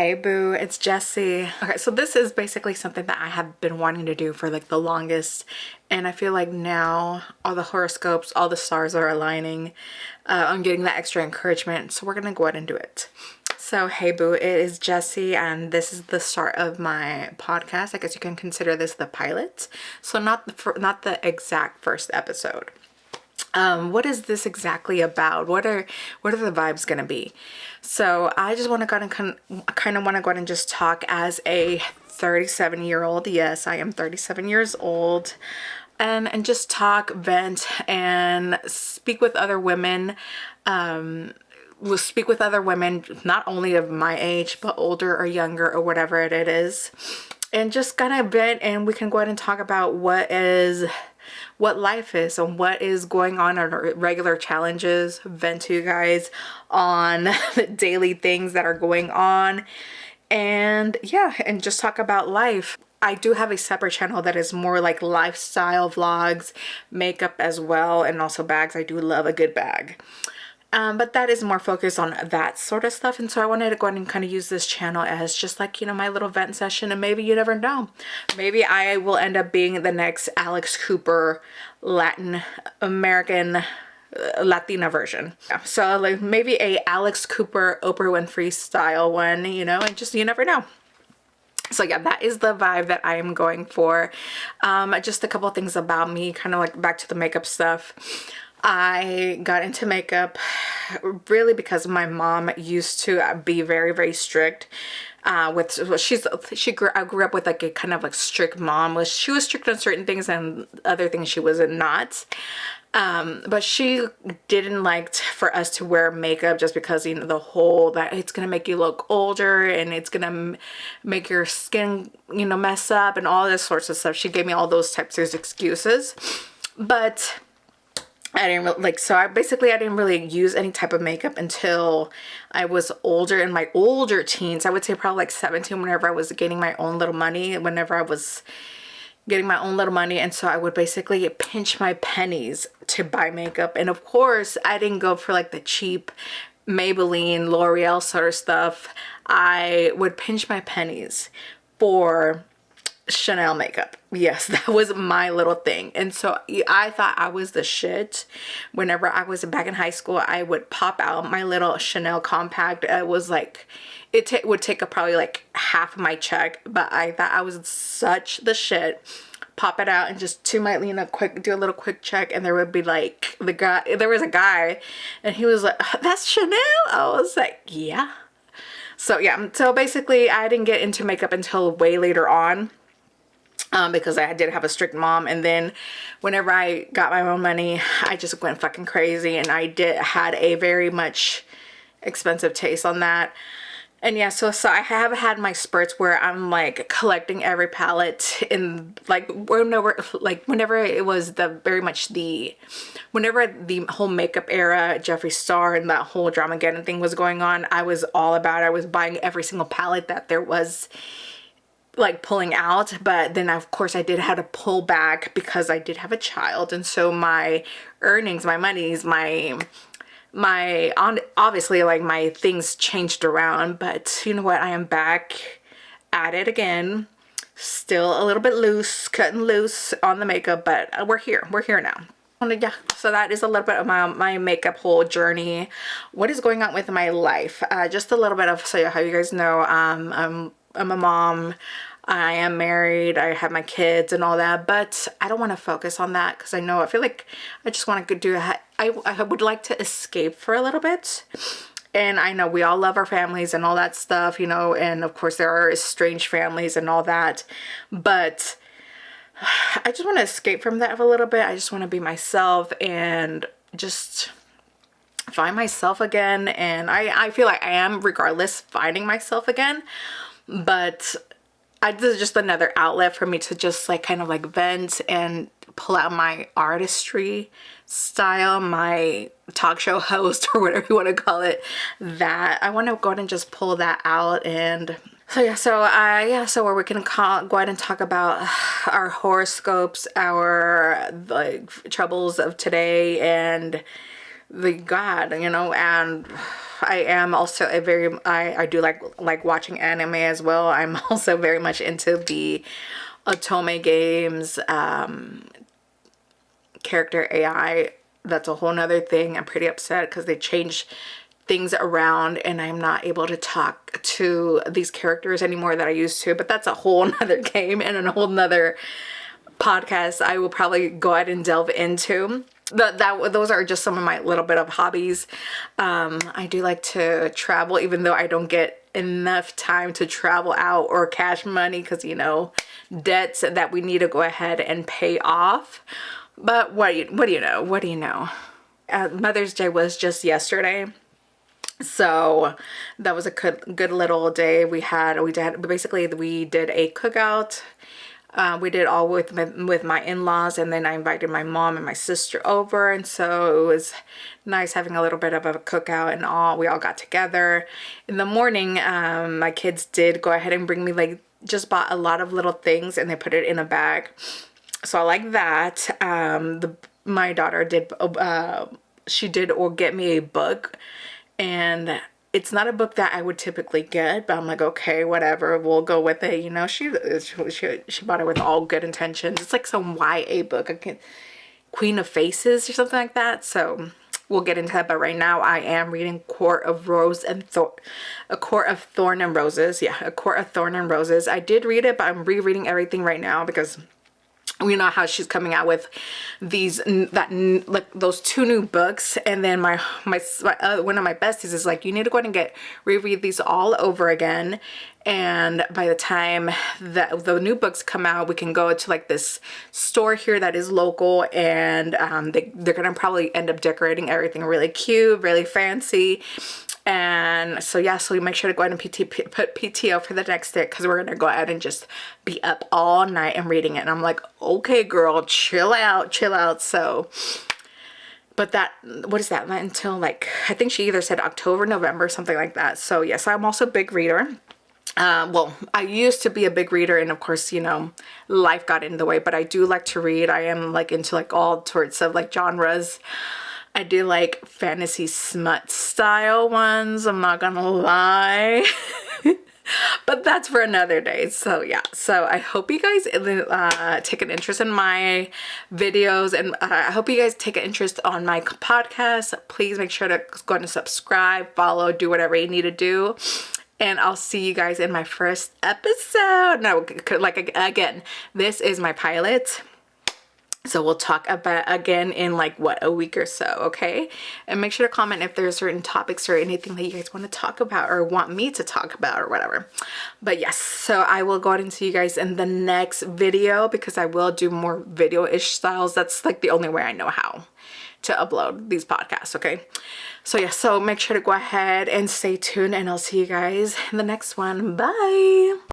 Hey boo, it's Jessie. Okay, so this is basically something that I have been wanting to do for like the longest, and I feel like now all the horoscopes, all the stars are aligning. I'm getting that extra encouragement, so we're gonna go ahead and do it. So hey boo, it is Jessie, and this is the start of my podcast. I guess you can consider this the pilot. So not the exact first episode. What is this exactly about? What are the vibes gonna be? So I just want to go ahead and kind of want to go ahead and just talk as a 37-year-old. Yes, I am 37 years old, and just talk, vent, and speak with other women. We'll speak with other women, not only of my age, but older or younger or whatever it is, and just kind of vent, and we can go ahead and talk about what life is and what is going on in our regular challenges, vent to you guys on the daily things that are going on, and yeah, and just talk about life. I do have a separate channel that is more like lifestyle vlogs, makeup as well, and also bags. I do love a good bag. But that is more focused on that sort of stuff. And so I wanted to go ahead and kind of use this channel as just like, my little vent session. And maybe you never know. Maybe I will end up being the next Alex Cooper Latin American Latina version. Yeah. So like maybe a Alex Cooper Oprah Winfrey style one, and just you never know. So yeah, that is the vibe that I am going for. Just a couple of things about me, kind of like back to the makeup stuff. I got into makeup really because my mom used to be very, very strict I grew up with like a kind of like strict mom. She was strict on certain things and other things she was not. But she didn't like for us to wear makeup just because, the whole that it's going to make you look older and it's going to make your skin, mess up and all this sorts of stuff. She gave me all those types of excuses, but I didn't really, I didn't really use any type of makeup until I was older, in my older teens. I would say probably like 17, whenever I was getting my own little money, and so I would basically pinch my pennies to buy makeup. And of course, I didn't go for like the cheap Maybelline, L'Oreal sort of stuff. I would pinch my pennies for Chanel makeup. Yes, that was my little thing. And so I thought I was the shit. Whenever I was back in high school, I would pop out my little Chanel compact. It was like, would take up probably like half of my check, but I thought I was such the shit. Pop it out and just do a little quick check, and there would be like there was a guy, and he was like, "That's Chanel?" I was like, "Yeah." So yeah, so basically I didn't get into makeup until way later on. Because I did have a strict mom, and then whenever I got my own money, I just went fucking crazy, and I had a very much expensive taste on that. And yeah, so I have had my spurts where I'm like collecting every palette in whenever it was whenever the whole makeup era, Jeffree Star and that whole Dramageddon thing was going on, I was all about it. I was buying every single palette that there was, like pulling out. But then of course I did have to pull back because I did have a child, and so my earnings, my monies, obviously like my things changed around. But you know what, I am back at it again, still a little bit loose, cutting loose on the makeup, but we're here now. Yeah, so that is a little bit of my makeup whole journey. What is going on with my life? Just a little bit of, so how you guys know, I'm a mom, I am married, I have my kids and all that, but I don't want to focus on that because I feel like I just want to I would like to escape for a little bit. And I know we all love our families and all that stuff, and of course there are estranged families and all that, but I just want to escape from that for a little bit. I just want to be myself and just find myself again. And I feel like I am, regardless, finding myself again. But this is just another outlet for me to just like kind of like vent and pull out my artistry style, my talk show host or whatever you want to call it, that I want to go ahead and just pull that out. And so where we can go ahead and talk about our horoscopes, our like troubles of today, and the god, you know. And I am also a very, I do like watching anime as well. I'm also very much into the Otome games, character AI. That's a whole nother thing. I'm pretty upset because they changed things around and I'm not able to talk to these characters anymore that I used to. But that's a whole nother game and a whole nother podcast I will probably go ahead and delve into. Those are just some of my little bit of hobbies. I do like to travel, even though I don't get enough time to travel out or cash money because, you know, debts that we need to go ahead and pay off. But what do you know? What do you know? Mother's Day was just yesterday. So that was a good little day. We did basically we did a cookout. We did all with my in-laws, and then I invited my mom and my sister over, and so it was nice having a little bit of a cookout and all. We all got together. In the morning, my kids did go ahead and bring me, like, just bought a lot of little things and they put it in a bag. So I like that. My daughter did, she did or get me a book, and it's not a book that I would typically get, but I'm like, okay, whatever, we'll go with it. You know, she bought it with all good intentions. It's like some YA book, Queen of Faces or something like that. So we'll get into that. But right now I am reading A Court of Thorn and Roses. Yeah, A Court of Thorn and Roses. I did read it, but I'm rereading everything right now because we know how she's coming out with like those 2 new books, and then one of my besties is like, you need to go ahead and reread these all over again, and by the time that the new books come out, we can go to like this store here that is local, and they're gonna probably end up decorating everything really cute, really fancy. And so yeah, so we make sure to go ahead and put PTO for the next day because we're gonna go ahead and just be up all night and reading it. And I'm like, okay girl, chill out. So, but what is that, not until like, I think she either said October, November, something like that. So yes, I'm also a big reader. Well, I used to be a big reader, and of course, you know, life got in the way, but I do like to read. I am like into like all sorts of like genres. I do like fantasy smut style ones, I'm not gonna lie. But that's for another day. So yeah, so I hope you guys take an interest in my videos, and I hope you guys take an interest on my podcast. Please make sure to go ahead and subscribe, follow, do whatever you need to do. And I'll see you guys in my first episode. No, like, again, this is my pilot. So we'll talk about again in like a week or so, okay? And make sure to comment if there's certain topics or anything that you guys want to talk about or want me to talk about or whatever. But yes, so I will go ahead and see you guys in the next video because I will do more video-ish styles. That's like the only way I know how to upload these podcasts, okay? So yeah, so make sure to go ahead and stay tuned, and I'll see you guys in the next one. Bye!